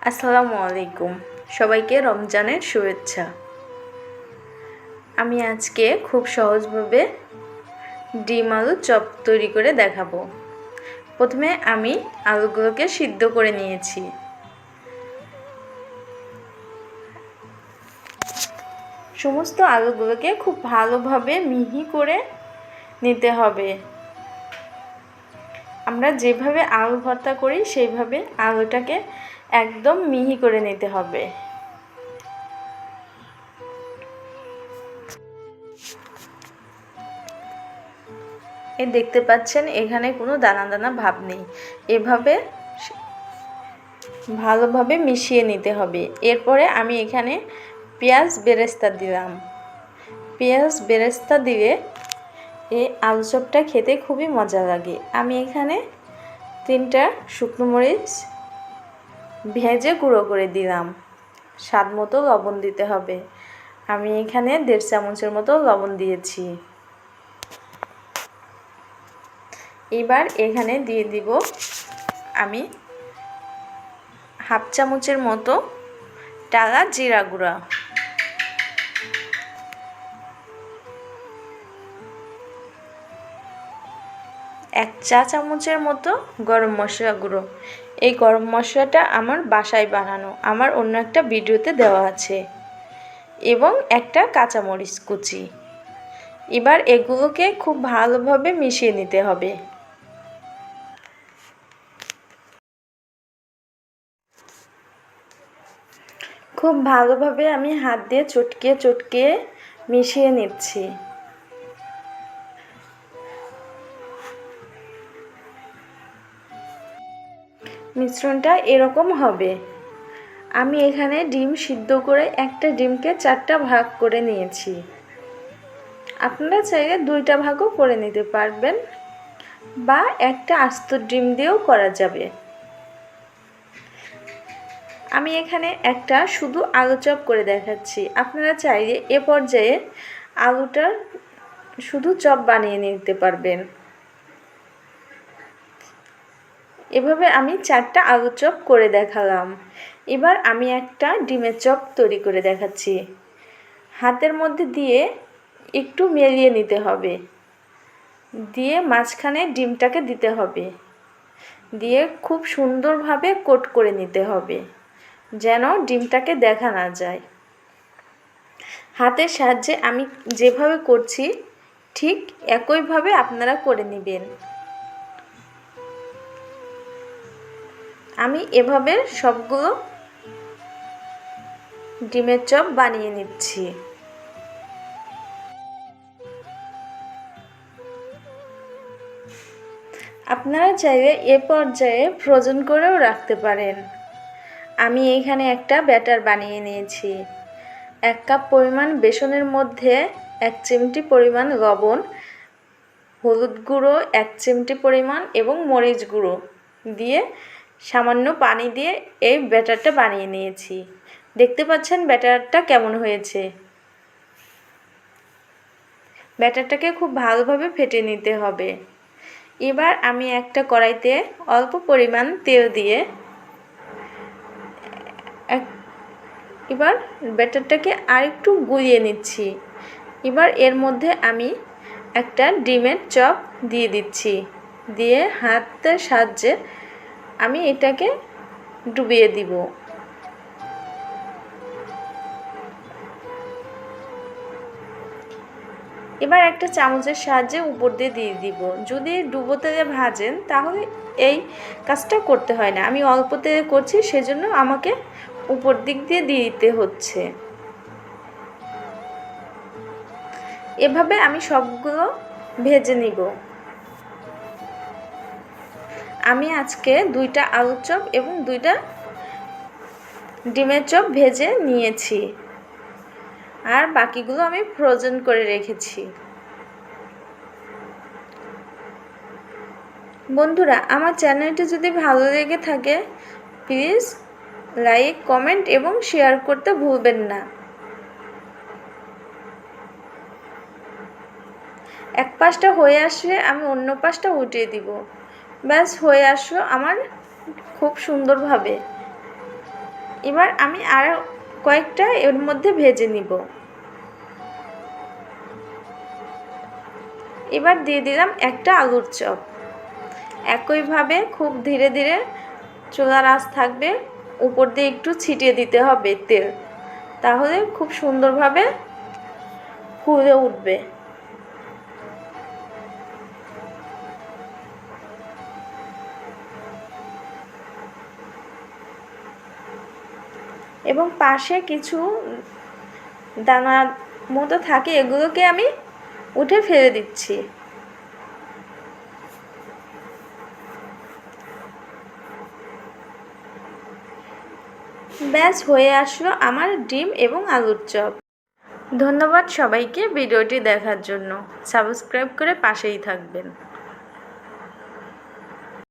আসসালামু আলাইকুম, সবাইকে রমজানের শুভেচ্ছা। আমি আজকে খুব সহজভাবে ডিম আলু চপ তৈরি করে দেখাবো। প্রথমে আমি আলুগুলোকে সিদ্ধ করে নিয়েছি। সমস্ত আলুগুলোকে খুব ভালোভাবে মিহি করে নিতে হবে। আমরা যেভাবে আলু ভর্তা করি সেইভাবে আলুটাকে একদম মিহি করে নিতে হবে। দেখতে পাচ্ছেন এখানে কোনো দানা দানা ভাব নেই। এভাবে ভালোভাবে মিশিয়ে নিতে হবে। এরপরে আমি এখানে পেঁয়াজ বেরেস্তা দিলাম। পেঁয়াজ বেরেস্তা দিলে এই আলু চপটা খেতে খুবই মজা লাগে। আমি এখানে 3টা শুকনো মরিচ ভেজে গুঁড়ো করে দিলাম। স্বাদ মতো লবণ দিতে হবে। আমি এখানে 1.5 চামচের মতো লবণ দিয়েছি। এবার এখানে দিয়ে দিব আমি 1/2 চামচের মতো টালা জিরা গুঁড়া, 1 চা চামচের মতো গরম মশলা গুঁড়ো। এই গরম মশলাটা আমার বাসায় বানানো, আমার অন্য একটা ভিডিওতে দেওয়া আছে, এবং একটা কাঁচামরিচ কুচি। এবার এগুলোকে খুব ভালোভাবে মিশিয়ে নিতে হবে। খুব ভালোভাবে আমি হাত দিয়ে চটকিয়ে চটকিয়ে মিশিয়ে নিচ্ছি। মিশ্রণটা এরকম হবে। আমি এখানে ডিম সিদ্ধ করে একটা ডিমকে 4টা ভাগ করে নিয়েছি। আপনারা চাইলে 2টা ভাগও করে নিতে পারবেন, বা একটা আস্ত ডিম দিয়েও করা যাবে। আমি এখানে একটা শুধু আলু চপ করে দেখাচ্ছি। আপনারা চাইলে এ পর্যায়ে আলুটার শুধু চপ বানিয়ে নিতে পারবেন। এভাবে আমি 4টা আলু চপ করে দেখালাম। এবার আমি একটা ডিমের চপ তৈরি করে দেখাচ্ছি। হাতের মধ্যে দিয়ে একটু মেলিয়ে নিতে হবে, দিয়ে মাঝখানে ডিমটাকে দিতে হবে, দিয়ে খুব সুন্দরভাবে কোট করে নিতে হবে যেন ডিমটাকে দেখা না যায়। হাতের সাহায্যে আমি যেভাবে করছি ঠিক একইভাবে আপনারা করে নেবেন। আমি এভাবে সবগুলো ডিমের চপ বানিয়ে নিচ্ছি। আপনারা চাইলে এ পর্যায়ে ফ্রোজেন করেও রাখতে পারেন। আমি এখানে একটা ব্যাটার বানিয়ে নিয়েছি। 1 কাপ পরিমাণ বেসনের মধ্যে 1 চিমটি পরিমাণ লবণ, হলুদ গুঁড়ো 1 চিমটি পরিমাণ এবং মরিচ গুঁড়ো দিয়ে সামান্য পানি দিয়ে এই ব্যাটারটা বানিয়ে নিয়েছি। দেখতে পাচ্ছেন ব্যাটারটা কেমন হয়েছে। ব্যাটারটাকে খুব ভালোভাবে ফেটে নিতে হবে। এবার আমি একটা কড়াইতে অল্প পরিমাণ তেল দিয়ে এবার ব্যাটারটাকে আরেকটু গুলিয়ে নিচ্ছি। এবার এর মধ্যে আমি একটা ডিমের চপ দিয়ে দিচ্ছি, দিয়ে হাতের সাহায্যে আমি এটাকে ডুবিয়ে দিব। এবার একটা চামচের সাহায্যে উপর দিয়ে দিব। যদি ডুবো তেলে ভাজেন তাহলে এই কাজটা করতে হয় না। আমি অল্প তেলে করছি, সেজন্য আমাকে উপর দিক দিয়ে দিতে হচ্ছে। এভাবে আমি সবগুলো ভেজে নিব। আমি আজকে 2টা আলু চপ এবং 2টা ডিমের চপ ভেজে নিয়েছি, আর বাকিগুলো আমি ফ্রোজেন করে রেখেছি। বন্ধুরা, আমার চ্যানেলটি যদি ভালো লেগে থাকে প্লিজ লাইক, কমেন্ট এবং শেয়ার করতে ভুলবেন না। এক পাশটা হয়ে আসলে আমি অন্য পাশটা উঠিয়ে দিব। ব্যাস হয়ে আসলো আমার খুব সুন্দরভাবে। এবার আমি আরও কয়েকটা এর মধ্যে ভেজে নিব। এবার দিয়ে দিলাম একটা আলুর চপ। একইভাবে খুব ধীরে ধীরে চুলার আঁচ থাকবে, উপর দিয়ে একটু ছিটিয়ে দিতে হবে তেল, তাহলে খুব সুন্দরভাবে ফুলে উঠবে। এবং পাশে কিছু দানার মতো থাকে, এগুলোকে আমি উঠে ফেলে দিচ্ছি। ব্যাস হয়ে আসলো আমার ডিম এবং আলুর চপ। ধন্যবাদ সবাইকে ভিডিওটি দেখার জন্য। সাবস্ক্রাইব করে পাশেই থাকবেন।